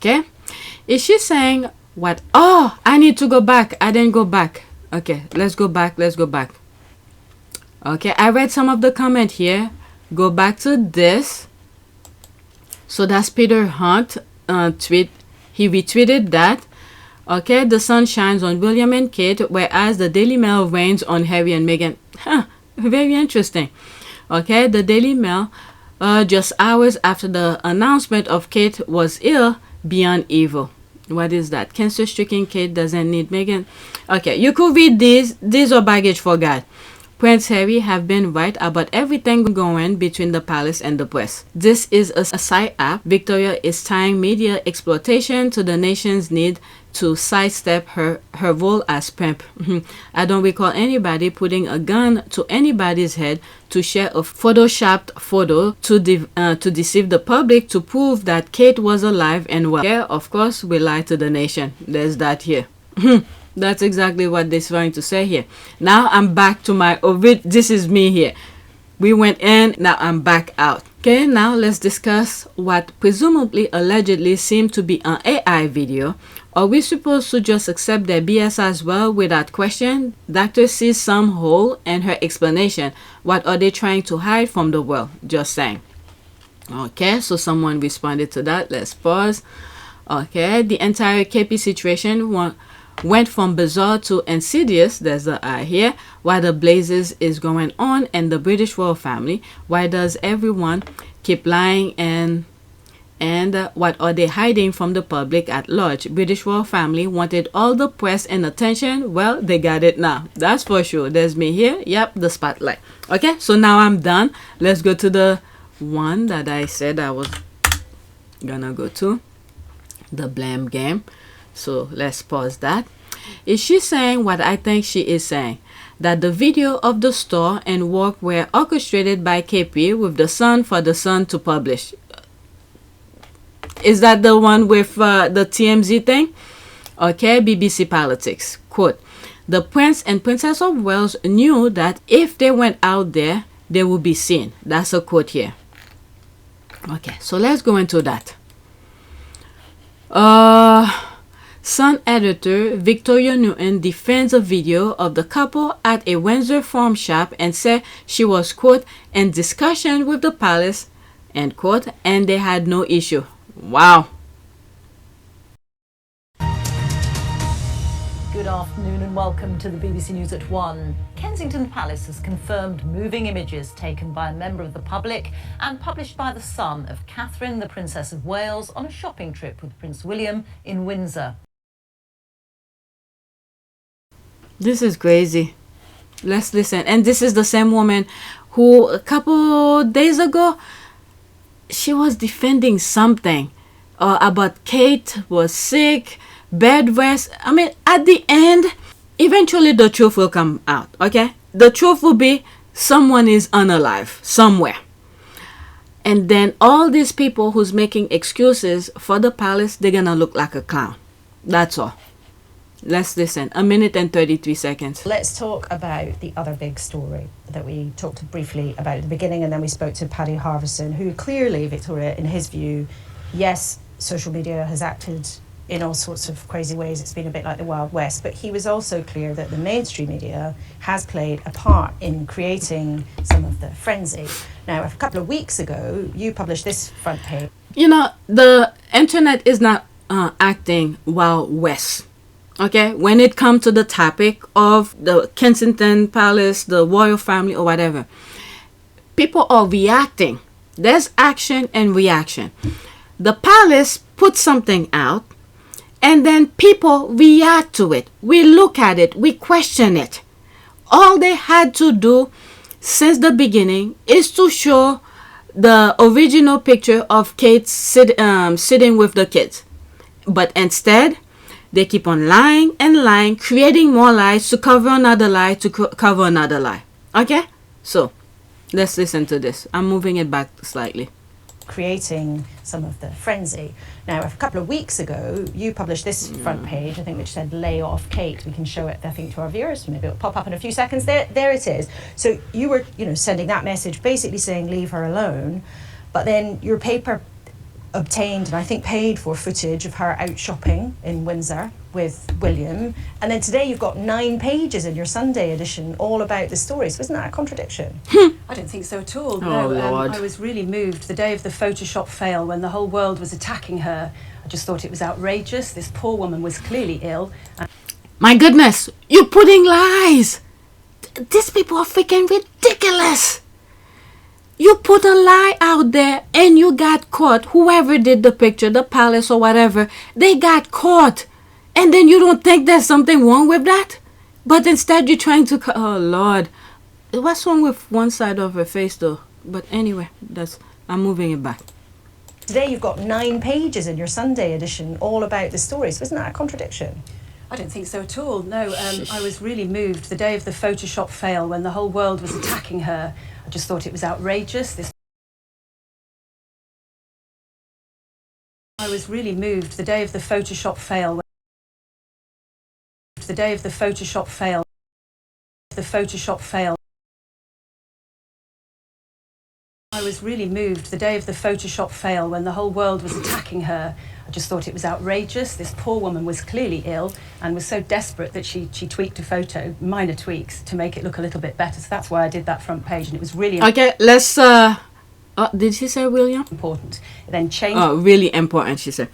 Okay, is she saying what? Oh, I need to go back. I didn't go back. Okay, let's go back. Okay, I read some of the comment here. Go back to this. So that's Peter Hunt tweet. He retweeted that. Okay, the sun shines on William and Kate, whereas the Daily Mail rains on Harry and Meghan. Huh, very interesting. Okay, the Daily Mail, just hours after the announcement of Kate was ill, beyond evil. What is that? Cancer-stricken Kate doesn't need Meghan. Okay, you could read these. These are baggage for God. Prince Harry have been right about everything going between the palace and the press. This is a side app. Victoria is tying media exploitation to the nation's need to sidestep her role as pimp. I don't recall anybody putting a gun to anybody's head to share a photoshopped photo to deceive the public to prove that Kate was alive and well. Yeah, of course, we lie to the nation. There's that here. That's exactly what they're trying to say here. Now I'm back to my this is me here. We went in, now I'm back out. Okay, now let's discuss what presumably allegedly seemed to be an AI video. Are we supposed to just accept their BS as well without question? Doctor sees some hole in her explanation. What are they trying to hide from the world? Just saying. Okay, so someone responded to that. Let's pause. Okay, the entire KP situation went from bizarre to insidious. There's the eye here. Why the blazes is going on in the British royal family? Why does everyone keep lying and what are they hiding from the public at large? British royal family wanted all the press and attention. Well, they got it now. That's for sure. There's me here. Yep, the spotlight. Okay, so now I'm done. Let's go to the one that I said I was gonna go to. The blame game. So let's pause that. Is she saying what I think she is saying? That the video of the store and work were orchestrated by KP with the Sun for the Sun to publish. Is that the one with the TMZ thing? Okay, BBC Politics. Quote, the Prince and Princess of Wales knew that if they went out there, they would be seen. That's a quote here. Okay, so let's go into that. Sun editor Victoria Newton defends a video of the couple at a Windsor farm shop and said she was, quote, in discussion with the palace, end quote, and they had no issue. Wow. Good afternoon and welcome to the BBC News at 1. Kensington Palace has confirmed moving images taken by a member of the public and published by The Sun of Catherine, the Princess of Wales, on a shopping trip with Prince William in Windsor. This is crazy. Let's listen. And this is the same woman who a couple days ago, she was defending something about Kate was sick, bed rest. I mean, at the end, eventually the truth will come out, okay? The truth will be someone is unalive somewhere. And then all these people who's making excuses for the palace, they're gonna look like a clown. That's all. Let's listen. 1 minute and 33 seconds. Let's talk about the other big story that we talked briefly about at the beginning, and then we spoke to Paddy Harvison, who clearly, Victoria, in his view, yes, social media has acted in all sorts of crazy ways. It's been a bit like the Wild West, but he was also clear that the mainstream media has played a part in creating some of the frenzy. Now, a couple of weeks ago, you published this front page. You know, the internet is not acting Wild West. Okay, when it comes to the topic of the Kensington Palace, the royal family or whatever, people are reacting. There's action and reaction. The palace puts something out and then people react to it. We look at it, we question it. All they had to do since the beginning is to show the original picture of Kate sitting with the kids. But instead, they keep on lying and lying, creating more lies to cover another lie, to cover another lie. Okay? So, let's listen to this. I'm moving it back slightly. Creating some of the frenzy. Now, a couple of weeks ago, you published this front page, I think, which said, lay off Kate. We can show it, I think, to our viewers. Maybe it'll pop up in a few seconds. There it is. So you were, sending that message, basically saying, leave her alone. But then your paper obtained and I think paid for footage of her out shopping in Windsor with William, and then today you've got 9 pages in your Sunday edition all about the stories. Wasn't that a contradiction? I don't think so at all. Oh, Lord. I was really moved the day of the Photoshop fail when the whole world was attacking her. I just thought it was outrageous. This poor woman was clearly ill. My goodness, you're putting lies. These people are freaking ridiculous. You put a lie out there and you got caught. Whoever did the picture, the palace or whatever, they got caught. And then you don't think there's something wrong with that? But instead you're trying to... Oh, Lord. What's wrong with one side of her face, though? But anyway, I'm moving it back. Today you've got 9 pages in your Sunday edition all about the stories. Wasn't that a contradiction? I don't think so at all. No, I was really moved the day of the Photoshop fail when the whole world was attacking her. I just thought it was outrageous. I was really moved the day of the Photoshop fail. The day of the Photoshop fail. The Photoshop fail. I was really moved the day of the Photoshop fail when the whole world was attacking her. I just thought it was outrageous. This poor woman was clearly ill and was so desperate that she tweaked a photo, minor tweaks, to make it look a little bit better. So that's why I did that front page, and it was really Okay, let's... did she say William? important. It then changed. Oh, really important, she said.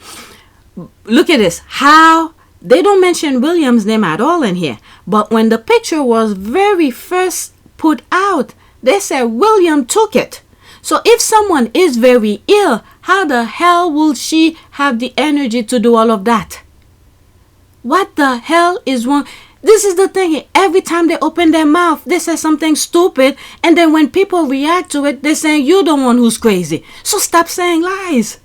Look at this. How... They don't mention William's name at all in here. But when the picture was very first put out, they said William took it. So if someone is very ill, how the hell will she have the energy to do all of that? What the hell is wrong? This is the thing. Every time they open their mouth, they say something stupid. And then when people react to it, they say, you're the one who's crazy. So stop saying lies.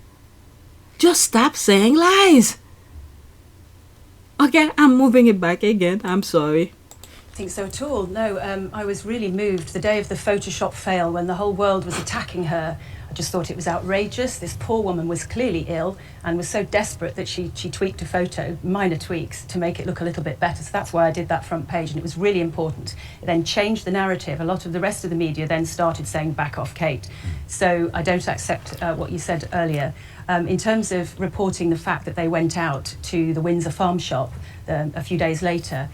Just stop saying lies. Okay, I'm moving it back again. I'm sorry. I think so at all. No, I was really moved the day of the Photoshop fail when the whole world was attacking her. I just thought it was outrageous. This poor woman was clearly ill and was so desperate that she tweaked a photo, minor tweaks, to make it look a little bit better. So that's why I did that front page, and it was really important. It then changed the narrative. A lot of the rest of the media then started saying, back off, Kate. So I don't accept what you said earlier. In terms of reporting the fact that they went out to the Windsor farm shop a few days later,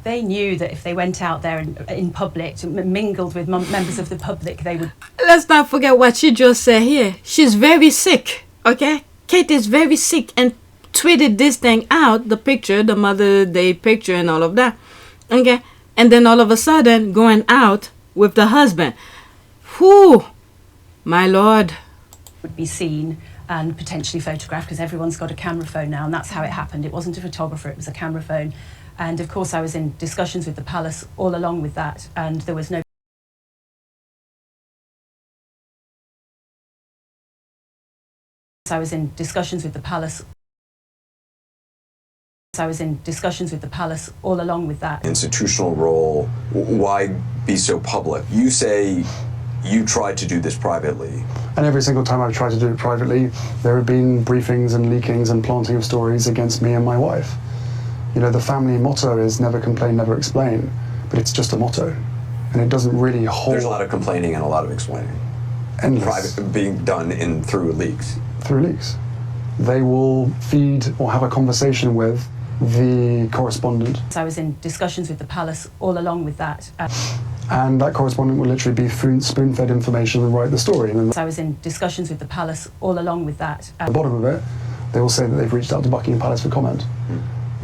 they knew that if they went out there in public, mingled with members of the public, they would... Let's not forget what she just said here. She's very sick, okay? Kate is very sick and tweeted this thing out, the picture, the Mother's Day picture and all of that, okay? And then all of a sudden, going out with the husband. Whew, my Lord. Would be seen and potentially photographed, because everyone's got a camera phone now, and that's how it happened. It wasn't a photographer, it was a camera phone. And of course I was in discussions with the palace all along with that, and there was no... I was in discussions with the palace. I was in discussions with the palace all along with that. Institutional role, why be so public? You say you tried to do this privately. And every single time I've tried to do it privately, there have been briefings and leakings and planting of stories against me and my wife. You know, the family motto is never complain, never explain, but it's just a motto, and it doesn't really hold. There's a lot of complaining and a lot of explaining. Endless. Private being done through leaks. Through leaks. They will feed or have a conversation with the correspondent. I was in discussions with the palace all along with that. And that correspondent will literally be spoon-fed information and write the story. And then I was in discussions with the palace all along with that. at the bottom of it, they will say that they've reached out to Buckingham Palace for comment.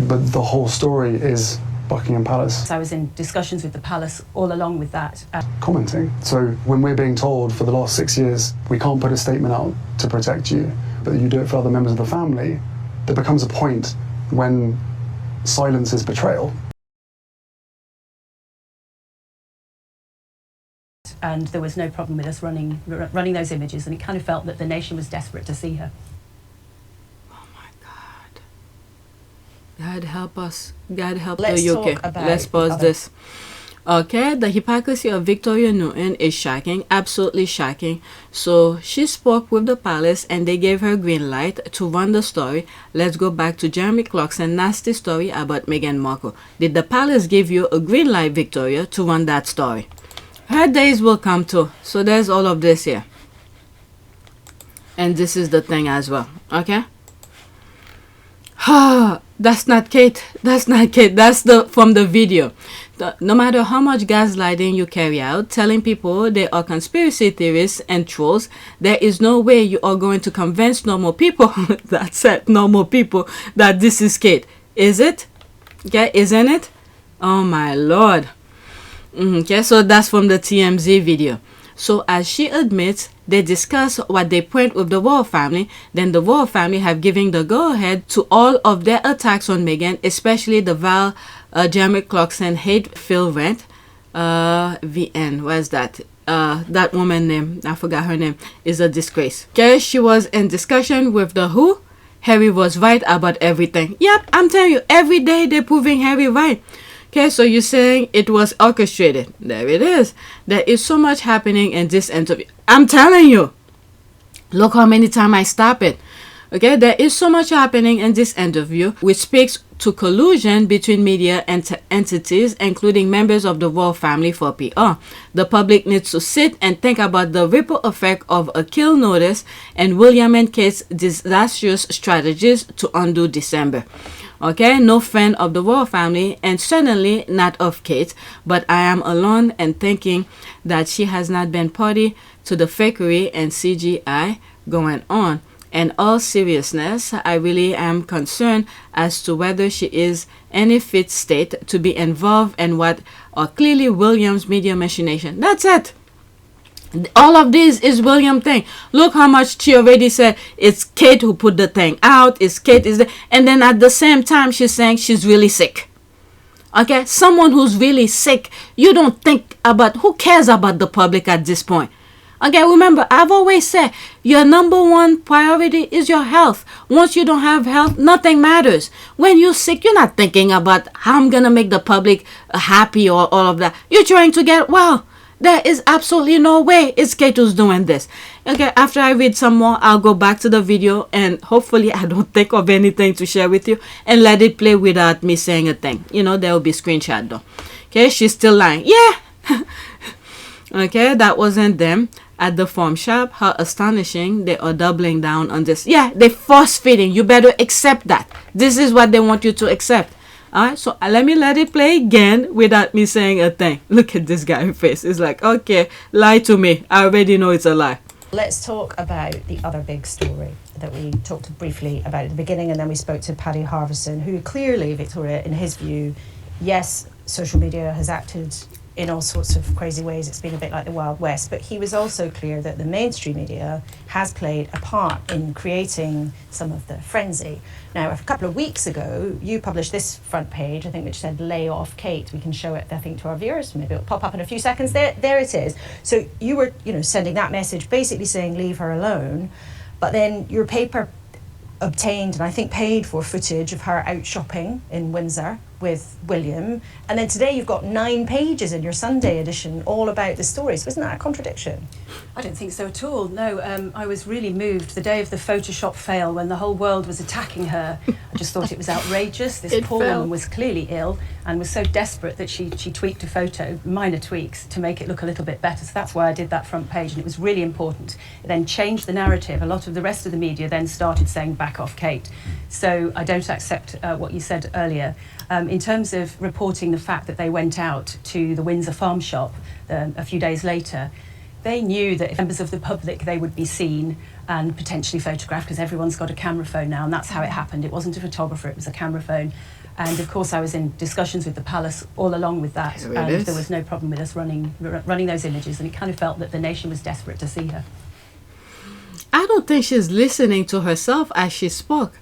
But the whole story is Buckingham Palace I was in discussions with the palace all along with that. commenting. So when we're being told for the last 6 years, we can't put a statement out to protect you, but you do it for other members of the family, there becomes a point when silence is betrayal. And there was no problem with us running those images, and it kind of felt that the nation was desperate to see her. God help us. God help Let's the UK. talk about Let's pause other- this. Okay, the hypocrisy of Victoria Newton is shocking, absolutely shocking. So she spoke with the palace and they gave her green light to run the story. Let's go back to Jeremy Clarkson's nasty story about Meghan Markle. Did the palace give you a green light, Victoria, to run that story? Her days will come too. So there's all of this here. And this is the thing as well, okay? That's not Kate. That's not Kate. That's the from the video. No matter how much gaslighting you carry out, telling people they are conspiracy theorists and trolls, there is no way you are going to convince normal people, that's it, normal people, that this is Kate. Is it? Okay, isn't it? Oh my lord. Okay, so that's from the TMZ video. So as she admits, they discuss what they point with the Royal family. Then the Royal family have given the go-ahead to all of their attacks on Meghan, especially the Val Jeremy Clarkson hate-filled rant. VN, where's that? That woman name, I forgot her name, is a disgrace. Okay, she was in discussion with the who? Harry was right about everything. Yep, I'm telling you, every day they're proving Harry right. Okay, so you're saying it was orchestrated. There it is. There is so much happening in this interview. I'm telling you. Look how many times I stop it. Okay, there is so much happening in this interview, which speaks to collusion between media and entities, including members of the royal family for PR. The public needs to sit and think about the ripple effect of a kill notice and William and Kate's disastrous strategies to undo December. Okay, no fan of the royal family and certainly not of Kate, but I am alone in thinking that she has not been party to the fakery and CGI going on. In all seriousness, I really am concerned as to whether she is in a fit state to be involved in what are clearly William's media machination. That's it. All of this is William thing. Look how much she already said it's Kate who put the thing out. It's Kate is and then at the same time she's saying she's really sick. Okay, someone who's really sick, you don't think about, who cares about the public at this point? Okay, remember, I've always said your number one priority is your health. Once you don't have health, nothing matters. When you're sick, you're not thinking about how I'm gonna make the public happy or all of that. You're trying to get well. There is absolutely no way it's Kate who's doing this. Okay, after I read some more, I'll go back to the video and hopefully I don't think of anything to share with you and let it play without me saying a thing. You know, there will be screenshot though. Okay, she's still lying. Yeah. Okay, that wasn't them at the farm shop. How astonishing. They are doubling down on this. Yeah, they're force feeding. You better accept that. This is what they want you to accept. Alright, so let it play again without me saying a thing. Look at this guy's face. It's like, okay, lie to me. I already know it's a lie. Let's talk about the other big story that we talked briefly about at the beginning, and then we spoke to Paddy Harvison, who clearly, Victoria, in his view, yes, social media has acted in all sorts of crazy ways. It's been a bit like the Wild West, but he was also clear that the mainstream media has played a part in creating some of the frenzy. Now, a couple of weeks ago, you published this front page, I think, which said, "Lay off Kate." We can show it, I think, to our viewers. Maybe it'll pop up in a few seconds. There it is. So you were, sending that message, basically saying, leave her alone. But then your paper obtained, and I think paid for, footage of her out shopping in Windsor with William. And then today you've got 9 pages in your Sunday edition all about the stories. Wasn't that a contradiction? I don't think so at all. No, I was really moved the day of the Photoshop fail when the whole world was attacking her. I just thought it was outrageous. This poor woman was clearly ill and was so desperate that she tweaked a photo, minor tweaks, to make it look a little bit better. So that's why I did that front page, and it was really important. It then changed the narrative. A lot of the rest of the media then started saying, back off Kate. So I don't accept what you said earlier. In terms of reporting the fact that they went out to the Windsor farm shop a few days later, they knew that if members of the public, they would be seen and potentially photographed, because everyone's got a camera phone now, and that's how it happened. It wasn't a photographer, it was a camera phone. And of course, I was in discussions with the palace all along with that, and there was no problem with us running those images, and it kind of felt that the nation was desperate to see her. I don't think she's listening to herself as she spoke.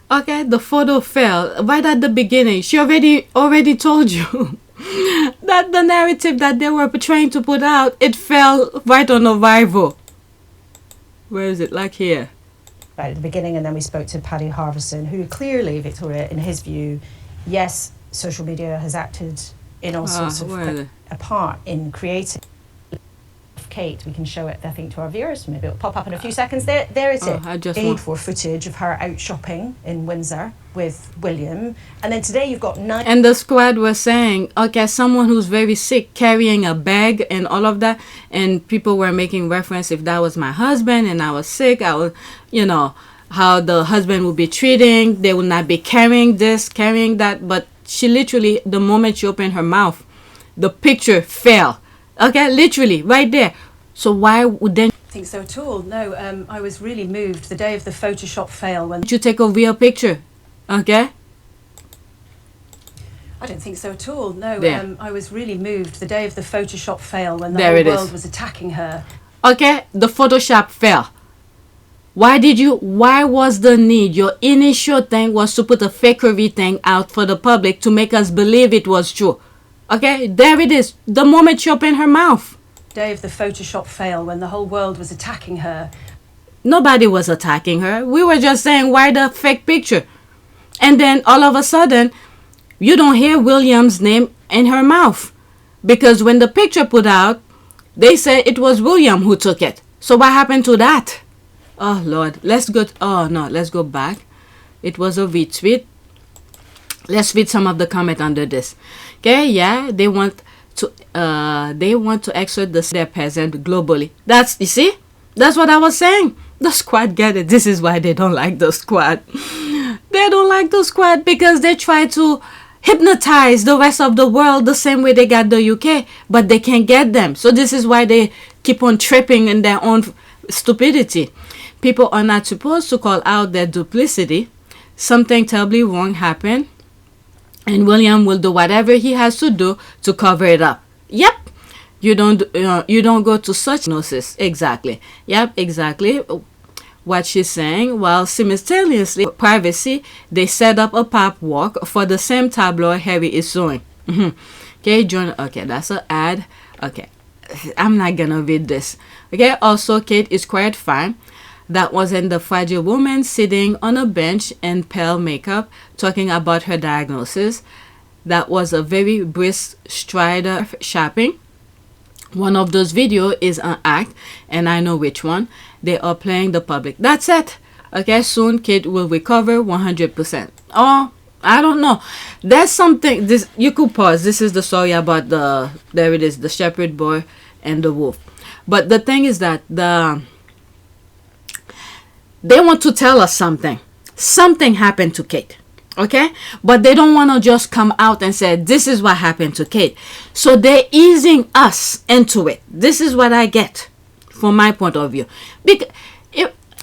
Okay, the photo fell right at the beginning. She already told you that the narrative that they were trying to put out, it fell right on arrival. Where is it? Like here. Right at the beginning, and then we spoke to Paddy Harvison, who clearly, Victoria, in his view, yes, social media has acted in all sorts of a part in creating Kate. We can show it, I think, to our viewers. Maybe it'll pop up in a few seconds. There is it. I just paid want for footage of her out shopping in Windsor with William. And then today you've got 9... And the squad was saying, okay, someone who's very sick carrying a bag and all of that, and people were making reference, if that was my husband and I was sick, I would, you know, how the husband would be treating, they would not be carrying this, carrying that. But she literally, the moment she opened her mouth, the picture fell. Okay, literally right there. So why would then think so at all. No, I was really moved the day of the Photoshop fail when you take a real picture? Okay. I don't think so at all. No, There. I was really moved the day of the Photoshop fail when the There it whole is. world was attacking her. Okay, the Photoshop fell. Why was the need? Your initial thing was to put a fakery thing out for the public to make us believe it was true. Okay, there it is. The moment she opened her mouth. Day of the Photoshop fail when the whole world was attacking her. Nobody was attacking her. We were just saying, why the fake picture? And then all of a sudden, you don't hear William's name in her mouth. Because when the picture put out, they said it was William who took it. So what happened to that? Oh, Lord. Let's go back. It was a retweet. Let's read some of the comment under this. Okay, yeah, they want to exert their presence globally. You see? That's what I was saying. The squad get it. This is why they don't like the squad. They don't like the squad because they try to hypnotize the rest of the world the same way they got the UK, but they can't get them. So this is why they keep on tripping in their own stupidity. People are not supposed to call out their duplicity. Something terribly wrong happened, and William will do whatever he has to do to cover it up. Yep. You don't go to such gnosis. Exactly. Yep, exactly what she's saying. While simultaneously, privacy, they set up a pop walk for the same tabloid Harry is suing. Okay, Jone. Okay, that's an ad. Okay, I'm not gonna read this. Okay, also, Kate is quite fine. That wasn't the fragile woman sitting on a bench in pale makeup talking about her diagnosis. That was a very brisk strider shopping. One of those videos is an act, and I know which one. They are playing the public. That's it. Okay, soon Kate will recover 100%. Oh, I don't know. There's something. This you could pause. This is the story about there it is, the shepherd boy and the wolf. But the thing is that they want to tell us something. Something happened to Kate. Okay, but they don't want to just come out and say this is what happened to Kate. So they're easing us into it. This is what I get from my point of view. Because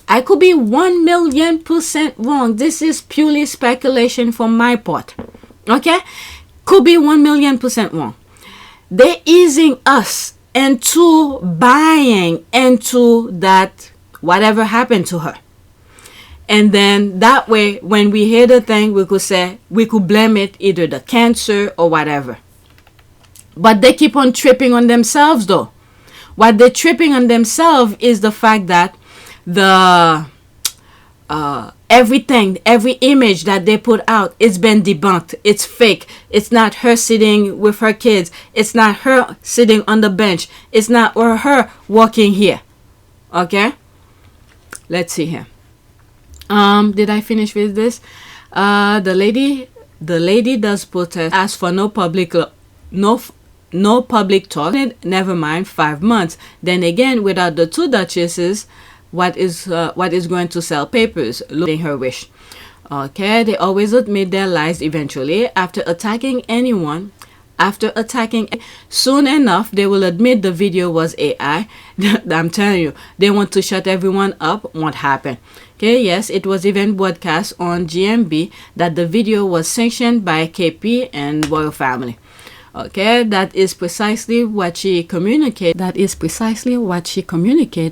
I could be 1,000,000% wrong. This is purely speculation from my part. Okay, could be 1,000,000% wrong. They're easing us into buying into that whatever happened to her. And then that way, when we hear the thing, we could blame it either the cancer or whatever. But they keep on tripping on themselves, though. What they're tripping on themselves is the fact that everything, every image that they put out, it's been debunked. It's fake. It's not her sitting with her kids. It's not her sitting on the bench. It's not her walking here. Okay? Let's see here. Did I finish with this? The lady does protest, ask for no public talk. Never mind 5 months. Then again, without the two duchesses, what is going to sell papers? Looking her wish. Okay, they always admit their lies eventually. After attacking, soon enough, they will admit the video was AI. I'm telling you, they want to shut everyone up. Won't happen. Okay, yes, it was even broadcast on GMB that the video was sanctioned by KP and royal family. Okay, that is precisely what she communicated.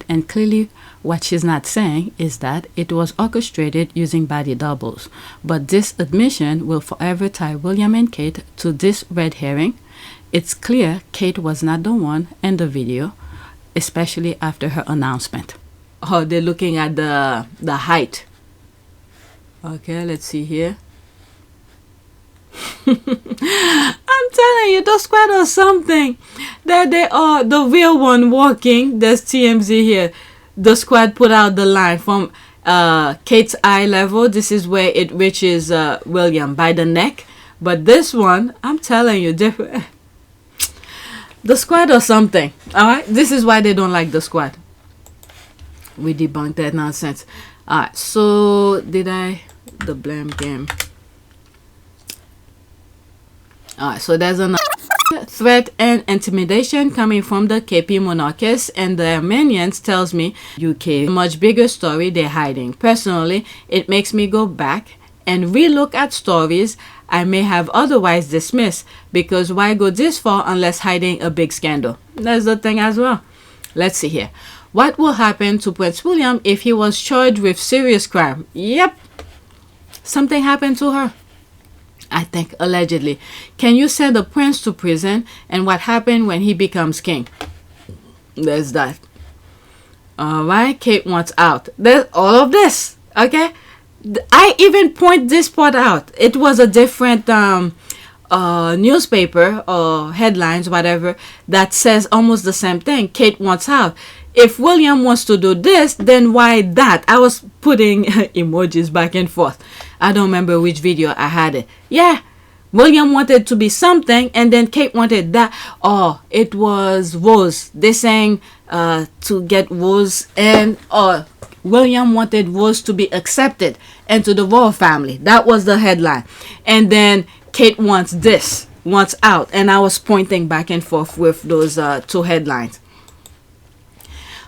And clearly what she's not saying is that it was orchestrated using body doubles. But this admission will forever tie William and Kate to this red herring. It's clear Kate was not the one in the video, especially after her announcement. Oh, they're looking at the height. Okay, let's see here. I'm telling you, the squad or something. There they are, the real one walking. There's TMZ here. The squad put out the line from Kate's eye level. This is where it reaches William by the neck. But this one, I'm telling you, different. The squad or something. Alright, this is why they don't like the squad. We debunked that nonsense. Alright, so did I? The blame game. Alright, so there's another threat and intimidation coming from the KP monarchists and the Armenians tells me UK much bigger story they're hiding. Personally, it makes me go back and relook at stories I may have otherwise dismissed, because why go this far unless hiding a big scandal? That's the thing as well. Let's see here. What will happen to Prince William if he was charged with serious crime? Yep. Something happened to her. I think, allegedly. Can you send a prince to prison? And what happened when he becomes king? There's that. Alright, Kate wants out. There's all of this. Okay? I even point this part out. It was a different newspaper or headlines, whatever, that says almost the same thing. Kate wants out. If William wants to do this, then why that? I was putting emojis back and forth. I don't remember which video I had it. Yeah, William wanted to be something, and then Kate wanted that. Oh, it was Rose. They sang to get Rose, and William wanted Rose to be accepted into the royal family. That was the headline. And then Kate wants this, wants out. And I was pointing back and forth with those two headlines.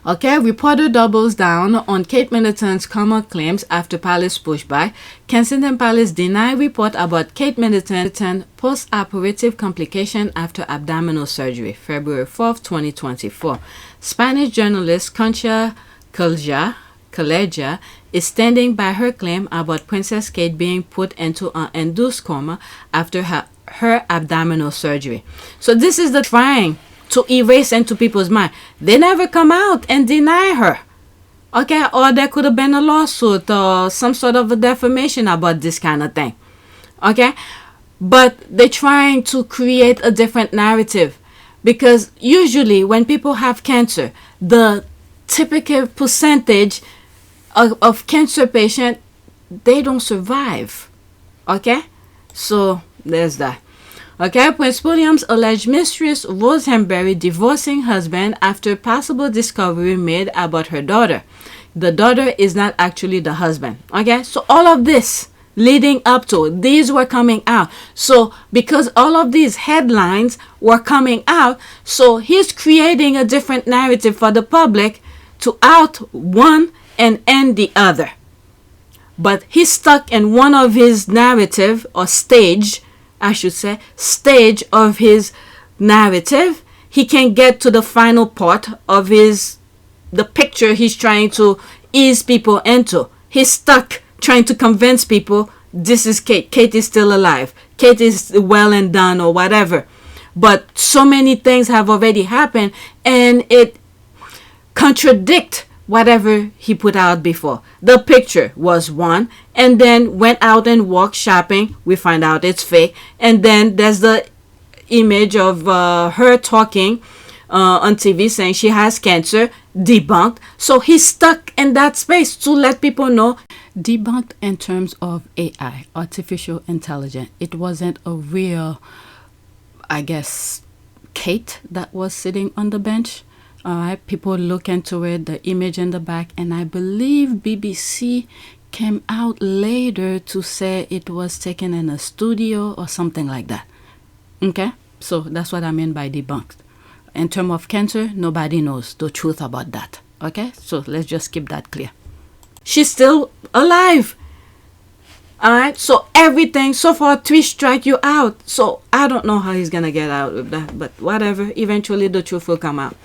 Okay, reporter doubles down on Kate Middleton's common claims after Palace pushback. Kensington Palace deny report about Kate Middleton post-operative complication after abdominal surgery. February 4th, 2024. Spanish journalist Concha Calleja is standing by her claim about Princess Kate being put into an induced coma after her abdominal surgery. So this is the trying to erase into people's mind. They never come out and deny her. Okay, or there could have been a lawsuit or some sort of a defamation about this kind of thing. Okay, but they're trying to create a different narrative, because usually when people have cancer, the typical percentage of cancer patient, they don't survive. Okay, so there's that. Okay, Prince William's alleged mistress Rose Hambury divorcing husband after possible discovery made about her daughter. The daughter is not actually the husband. Okay, so all of this leading up to these were coming out. So because all of these headlines were coming out, so he's creating a different narrative for the public to out one and end the other. But he's stuck in one of his narrative or stage, I should say, stage of his narrative. He can get to the final part of the picture he's trying to ease people into. He's stuck trying to convince people this is Kate. Kate is still alive. Kate is well and done or whatever. But so many things have already happened, and it contradicts whatever he put out before. The picture was one, and then went out and walked shopping. We find out it's fake. And then there's the image of her talking on TV saying she has cancer, debunked. So he's stuck in that space to let people know. Debunked in terms of AI, artificial intelligence. It wasn't a real, I guess, Kate that was sitting on the bench. Alright, people look into it, the image in the back, and I believe BBC came out later to say it was taken in a studio or something like that. Okay, so that's what I mean by debunked. In terms of cancer, nobody knows the truth about that. Okay, so let's just keep that clear. She's still alive. Alright, so everything so far, 3 strike you out. So I don't know how he's gonna get out of that, but whatever, eventually the truth will come out.